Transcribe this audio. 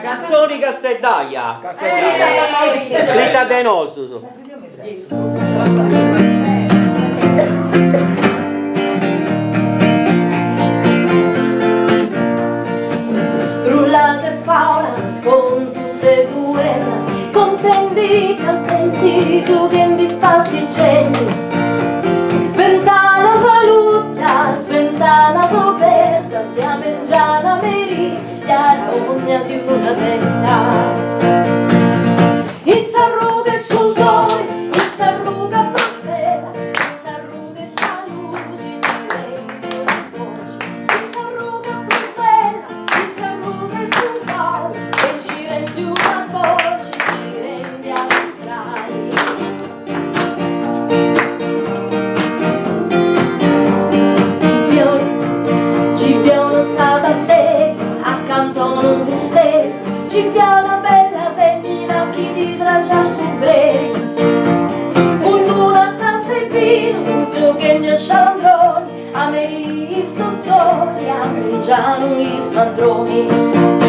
Canzoni Castellaia. Rita De Nostro. Rullate faunas con tutte buenas, contenti, contenti, giughendi fastigeni. Ventana salutas, ventanas apertas, stiamo in già la meriglia, la ogna di una festa. In s'arruga il suo sole, in s'arruga prospera, in s'arruga il sa luce, in regno una voce. In s'arruga prospera, in s'arruga il suo sole, e ci rendi una voce, ci rendi all'estrai. Ci viono sabatte, accanto a un bustè, ci via una bella femmina che ti traccia su grei. Un luna tassa e pino, un giochegno sciandroni, a me i stottori, a me già i spandroni.